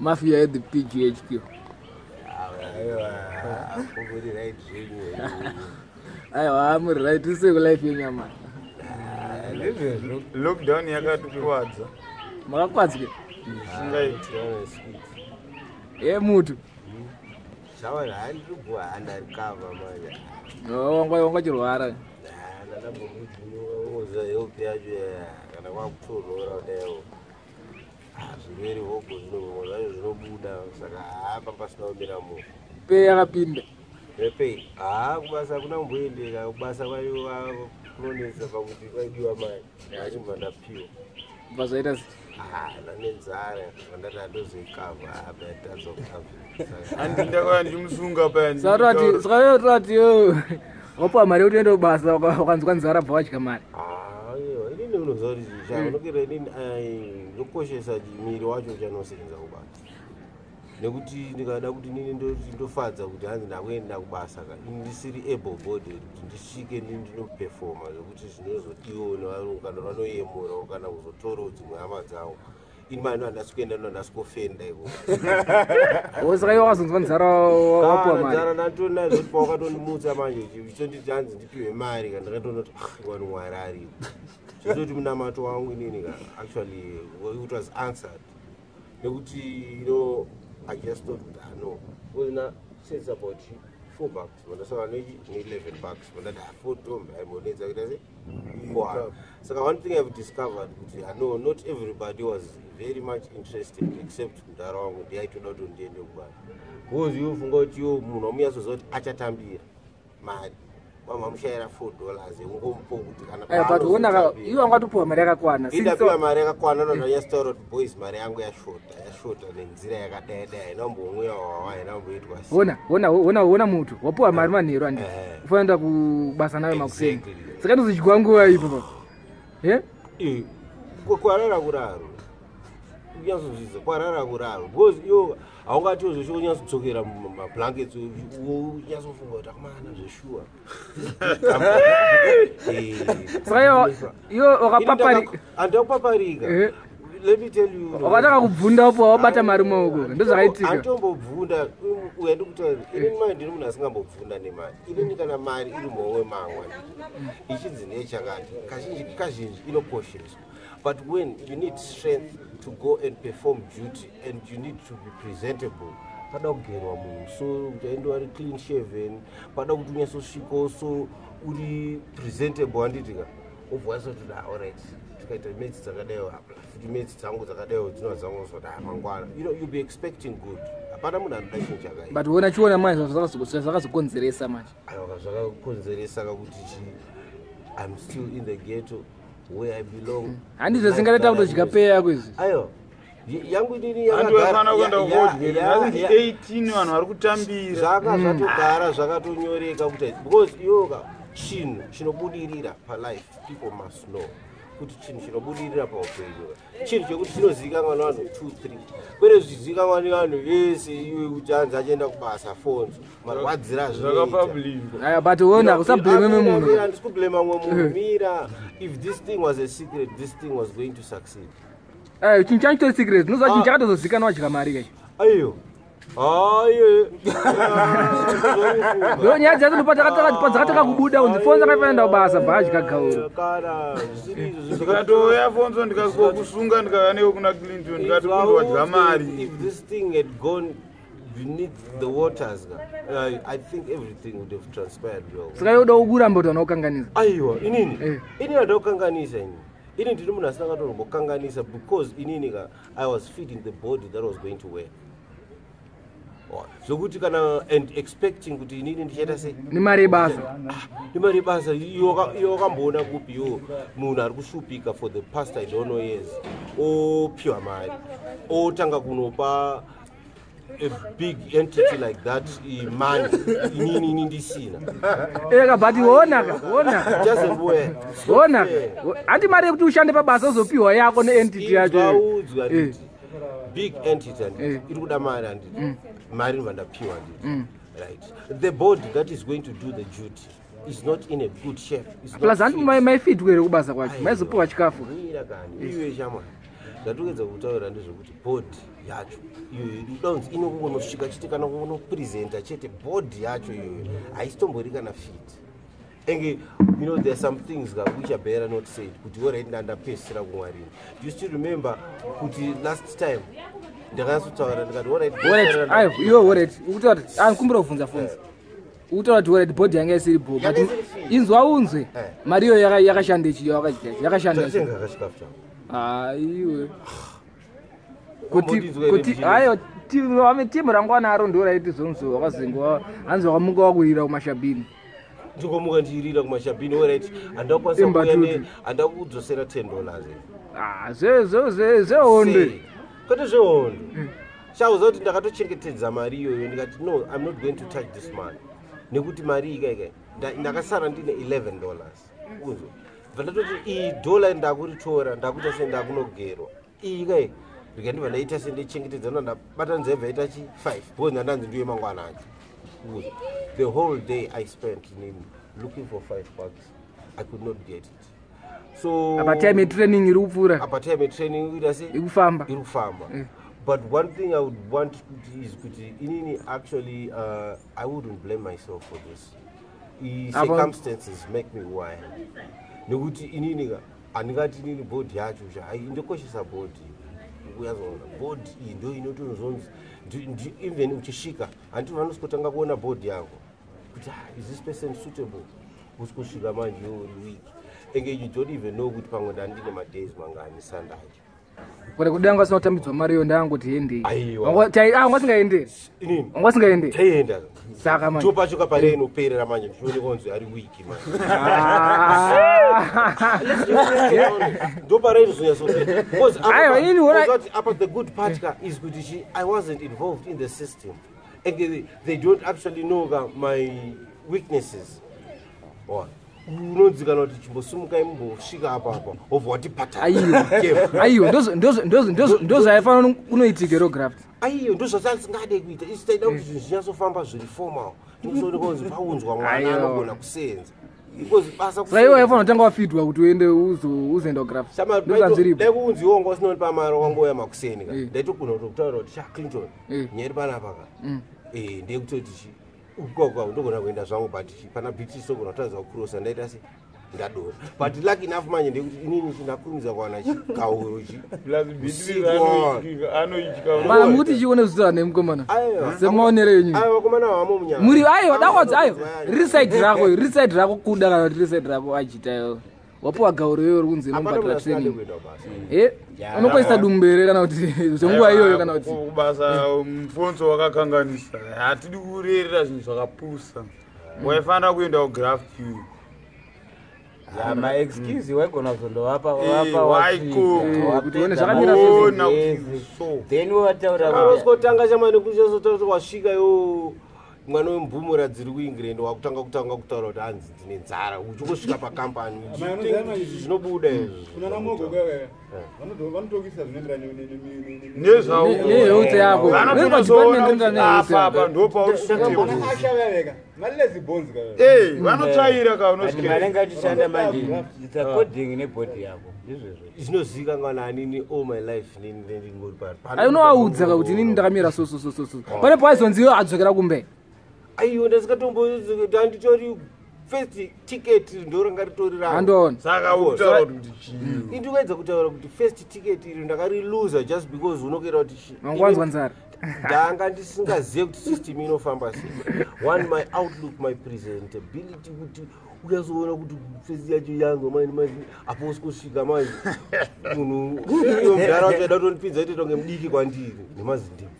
Mafia at the PGHQ. I'm right to say life in your man. Look down here got Chodza. Makakwatske. Mutu. Shower and go undercover, man. No, wanga chirwara. I want to roll there. Very open, no Buddha, Papa Snow Miramo. Pay a pin. Pay. Basa, no windy, Basa, why you are promised about you are mine. I didn't want to pure. Basadas. And that I do say cover, I bet that's of And the one you sunga pen. Sorry, you. Opa Mario Basa, one Zara Bosch command. I didn't know those. I look at it in the cautious at me, watch your general saying about. Neguti, into father with hands and away now Basa. In the city, able bodied, the chicken into performers, which is news with you, no, Canano, or Gana was a Toro to Amazon. In my non skin and non sco fend. Was I wasn't one Zara with pocket on the Musamani, you sent it down to marry and I don't know one where are you. So do Nama to one winning. Actually, it was answered. You know, I just thought, no. Well, now, since about you, $4. When I saw an 11 bucks, when I had 4 tomes, I would need to wow. So, one thing I've discovered, I know not everybody was very much interested, except the wrong, the I do not do the end of one. Who's you from what you, Munomias was at Achatambir, mad. I'm sharing $4. But when you are going to put America, America, Quana, yes, boys, Mariango, short, and Zira, there, number one, I know it was. One mood, or poor my money run. Find up Basana Maxine. Second is Guango. Eh? Quarara. Yes, Quarara would because you. I got to show you to get a blanket to you. Yes, sure. You are Papa. And Papa. Let me tell you. What are Bunda for Batamarumo? Those are it. I told Bunda, we had to in my room as number of Bunda. He didn't get a man, even more man. He is in nature, cousins, you know, portions. But when you need strength to go and perform duty and you need to be presentable, so you are clean shaven, but so she so presentable and it was all right. You know, you'll be expecting good. But when I show a mind, I was consider so much. I'm still in the ghetto where I belong. And it's a single town that you can pay with. Ayo. Young with the 18 one or Kutambi, Zagato Nyoreka, because yoga, Chin, Shinobudi her life, people must know. Put Chin, Shinobudi Chin, you would Ziga 1, 2, 3. Whereas Ziga 1, yes, you Jan's agenda of Basa phones, but Wedzera. But when I was if this thing was a secret, this thing was going to succeed. You change the secret. No, I can't do the second watch. Ayo. Oh, yeah. Don't you just put a Buddha on the phone that I find out Basa Bajka. If this thing had gone beneath the waters, I think everything would have transpired well. So I don't go on Okanganis. Ayo, in your Dokanganis. Because in Iniga, I was feeding the body that was going to wear. So good you can and expecting good you need to say Mbare Basa, you are Bona Gupio, Muna Gusupika for the past I don't know years. Oh, pure mind. Oh, Tangakunopa, a big entity like that, man in this scene. But you wanna just where Antimari to Shanda Basa so pure, I have an entity. Big entity, it would have and marine and pure. Right. The body that is going to do the duty is not in a good shape. Plus, my feet were Ubasa, my support careful. That was a body yacho iyoyo inokunosvika chete kana kunopresenta chete body yacho iyoyo haisitombori kana fit enge there's some things which are better not said kuti alright ndandapesira kumwarini. Do you still remember kuti last time ndakasutaura ndikati alright iwe alright ukutaura kuti kumbira kubvunza ukutaura kuti alright body yanga isiri bo but inzwa unzwe mari iyo yakashanda chiyo yakashanda iwe kuti hayo timu rangwana aro ndoraiti zonzo wakazenga hanzi wakamuka wakuirira kumashabhini ndikomuka ndiirira kumashabhini alright handakwanisa kudzosera $10 zveonde kwete zvehondo shauza kuti ndakatochengetedza mari iyoyo ndikati no, I'm not going to touch this money nekuti mari ikaika ndakasara ndine $11 uzvo vandatoti iyi dola ndakuritora ndakuita sendakunogerwa iyi kai ndikandibva ndaita sendichengetedza ndabata nzebva ita chi 5 because ndandanzi ndiwe mangwana acho uzvo the whole day I spent looking for $5. I could not get it. So apatime training iri kupfuura apatime training irikufamba but one thing I would want is kuti inini actually I wouldn't blame myself for this. Circumstances make me who I am. Nekuti inini andingati inini body yacho indokoshesa body uyazona body iyi ndo inotonzonzi even uchisvika handiti vanosikotanga kuona body yako kuti is this person suitable usikusvika manje week enge you don't even know kuti pamwe ndandine madays mangani sandacho kuri kudanga sinotambidzwa mari yo ndangoti ende wangasingaenderi wangasingaenderi taienda saka manje topacho kapare inoperera manje ndione konzi ari wiki manje ndopare izonyasosei because the good part is kuti I wasn't involved in the system and they don't actually know my weaknesses unonzikana kuti chimbosumukai mumbosvika apapo obva watipata aiyo ndozvaifana kunoitika rograft aiyo ndozvasingade kuita isi taida kuti zvinhu zvinyatsofamba zviri formal tinozooneka kunzi paunzwa mwana anogona kusenza saiwo aifana kutanga wafidwa kuti uende uzoenda kugraft dai kuunzi iwongo sinoni pamaro wangoya makuseni ka ndaitogona kutokutaura kuti Clinton nyeri panapaka ndekutoti ukokwa ndogona kuenda zvangu but pana biti sogona kutaridza kucrossa ndaita se ndadora but lucky enough manje ndekuti inini chinakurumidza kuwana chikauro mana muti chione zvitora nemukomana semaonero yenyu vakomana vamo munyama muri aiwa dakwadzi aiwa riri side rako kuda kana kuti riri side rako Ajita wapuwa gauro iyoyo uri kunzi inomubatira training unokoisa dumbere kana kuti zvenguva iyoyo kana kuti kubasa Alphonso wakakanganisa hatidi kurerera zvinhu zvakapusa waifanira kuenda kugraft ma excuse waigona kuzondovapa kuti one zvakamira then wataura osokotanga chamane kuchazototi wasvika yo mwana wembumura dziri kuengland wakutanga kutaura kuti hanzi ndine nzara uchingosvika pakampani zvinobuda nezvauneheute yako apa vanotsvaira kavanenge achishanda manje according nebody yako izvezvo zvinozika ngana anini all my life ningori unovaudza kuti inini ndakamira so pane paizonziyo adzokera kumbe aiyo ndanditotori first ticket ndoranga ritori randoona saka utaura kuti indikaedza kutaura kuti first ticket iri ndakariluza just because unokuera kuti mangwanzwa nzara ndanga ndisingazive kuti system inofamba sei one my outlook my presentability kuti ukazoona kuti fesi yacho yangu mani aposi kusvika manje munhu iyo mudhara wacho aida kutondipinza ite tonge mudiki kwandiri nemazindimbu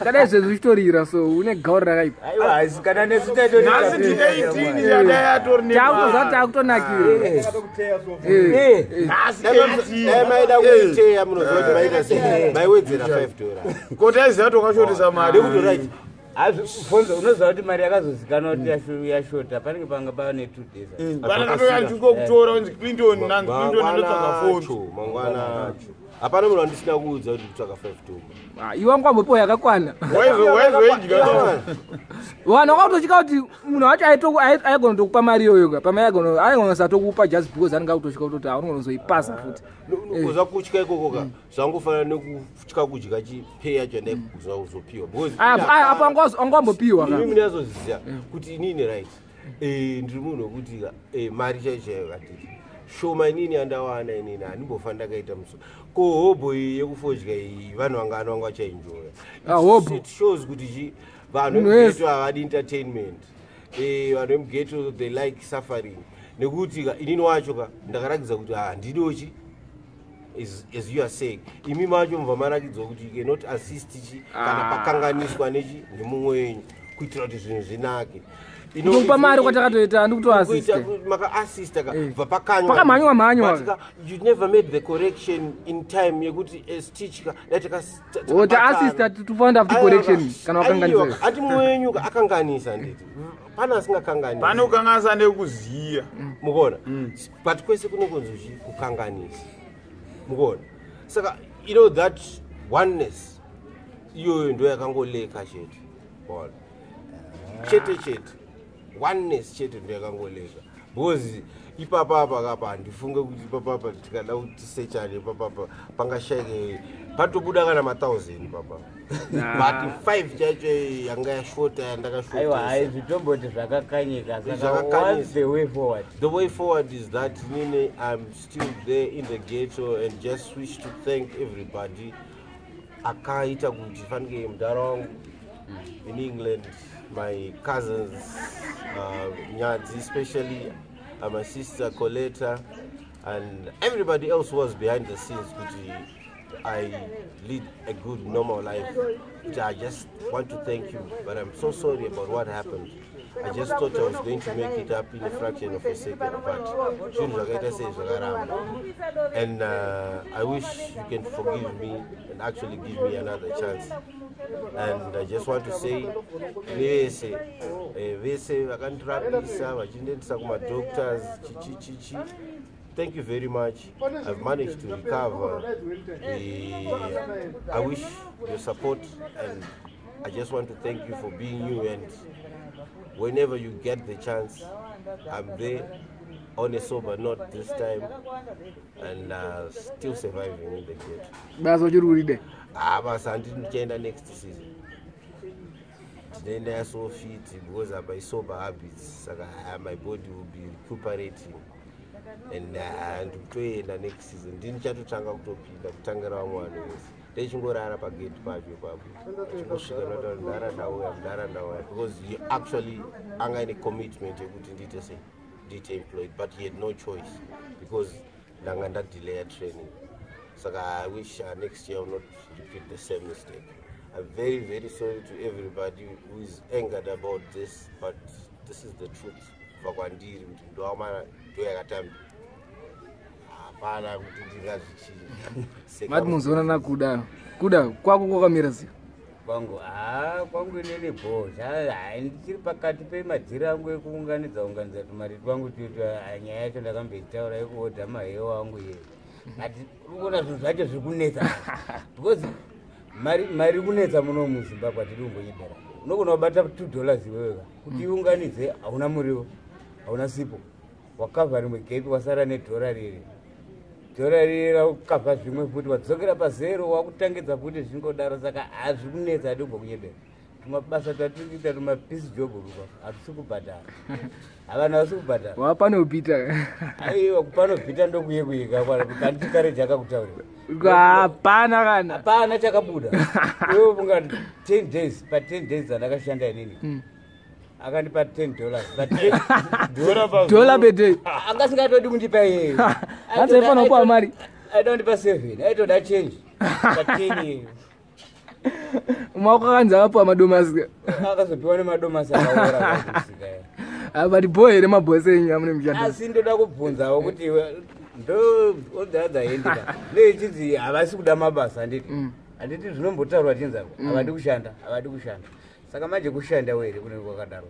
kadai zvezvo uchitorira so une gauri rakaipa aiwa haisi kana nesitatonasi tine yadai atori takutoza takutonakire maida kuiteya munoziva kuti maita sei maiwedzera $5 koti aiziva tokashotesa mari kutorit Alphonso unoziva kuti mari yakazozikanwa kuti yashota panenge panga pane 2 days vanakatoyanjunga kutora unzi Clinton nanzi Clinton anotsvaga foni mangwana acho Hapana munhu andisina kuudza kuti kutsvaka 5 tumba. Iwe wangwambopiwa yakakwana. Waizoidya. Wana wakautosvika kuti munhu wacho aigona tokupa mari iyoyo aigona satokupa just because anenge akutosvika kutoti unogona futi. Kuza kutya ikoko zvangofanana nekutya kudya chipei yacho ndaikuza kuzopiwa. Apo angwambopiwa Mimi ndinazoziva kuti inini right. Ndiri munhu wekuti mari chaichayo katiti. Shoma inini andawana inini handimbofana ndakaita muso. Ko hobo yekufodya iyi vanhu vanga vachaenjoya. Hobo. It shows kuti vanhu vemugeto havadi entertainment. Vanhu vemugeto they like suffering. Nekuti inini wacho ndakarakidza kuti handidochi as you are saying. Imi macho mva marakidza kuti you cannot assist kana pakanganiswa nemumwe wenyu kuitira kuti zvinhu zvinake. Kupa mari kwatakatoita andikutoassista. Maka assista bva pakanywa. Pakamhanywa. You never made the correction in time yekuti as teacher dataka assista tufanda after correction kana wakanganisa. Ati mwenyu akanganisa nditi. Pana asingakanganisa. Pana ukanganisa nekuziya. Mukona. But kwese kunokonzozvi kukanganisa. Mukona. Saka you know that oneness iyo ndo yakangoleka chete. Bona. Chete. Oneness chete ndo yakangoleka. Because ipapa kapa handifunge kuti ipapa tikada kuti sechane ipapa pangashayike patobuda kana 1000 papa. But 5 chacho yanga yashota yandakashota. Aiwa haizvitomboti zvakakanyika saka what's the way forward? The way forward is that I'm still there in the ghetto and just wish to thank everybody. Akaita kuti fanike mudaro in England, my cousins, Nyado especially, my sister Coletta, and everybody else was behind the scenes. I lead a good normal life. I just want to thank you, but I'm so sorry about what happened. I just thought I was going to make it up in a fraction of a second, but and I wish you can forgive me and actually give me another chance. And I just want to say, thank you very much. I've managed to recover. I wish your support, and I just want to thank you for being you. And whenever you get the chance, I'm there on a sober note this time, and still surviving in the gate. That's what you read. Basa until next season. Then they are so fit because of my sober habits. My body will be recuperating. And to the next season, didn't chat to Tanga Utopia, Tangara one. They should go around a gate because you actually hang any commitment you couldn't say detail employed, but he had no choice because Langanda delayed training. So I wish next year I will not repeat the same mistake. I'm very, very sorry to everybody who is angered about this, but this is the truth. Madmuzona na Kuda kwako kwakamira sei? Kwangu inene bhozha ndichiri pakati pemadhiri angu ekuunganidza tumari twangu nyaya yacho ndakamboitaura yekuodha mahewa angu ye ati unoona zvinhu zvacho zviri kunetsa because mari kunetsa muno muZimbabwe atiri kumbonyibera unogona kubata $2 iweweka kuti iunganidze hauna muriwo hauna sipo wakavha rimwe gepi wasara nedhora riri rakukavha zvimwe futi wadzokera pazero wakutangidza futi zvingodaro saka hazviri kunetsa ati kumbonyibera tumabasa tatiri kuita tumapisi job hatisi kubhadhara havana vasi kubhadhara wapanobhita aiwa kupanobhita ndokuyekuyeka kandi kareji akakutaurira hapana kana hapana chakabuda iwe unga 10 days pa10 days dzandakashanda inini akandipa $10 per day angasingatodi kundipa iyeyo aifana kupa mari aida kundipa 7 aitoda change pa10 iyeyo maoko akanzi akapiwa madomasi akazopiwa nemadomasi akaora but boy here mabhosi enyu amune mushando asi ndoda kubvunzawo kuti ndo all the other end nechidzi havasi kuda mabasa handiti zvinombotaurwa chinzako havadi kushanda saka manje kushanda were kune kwakadaro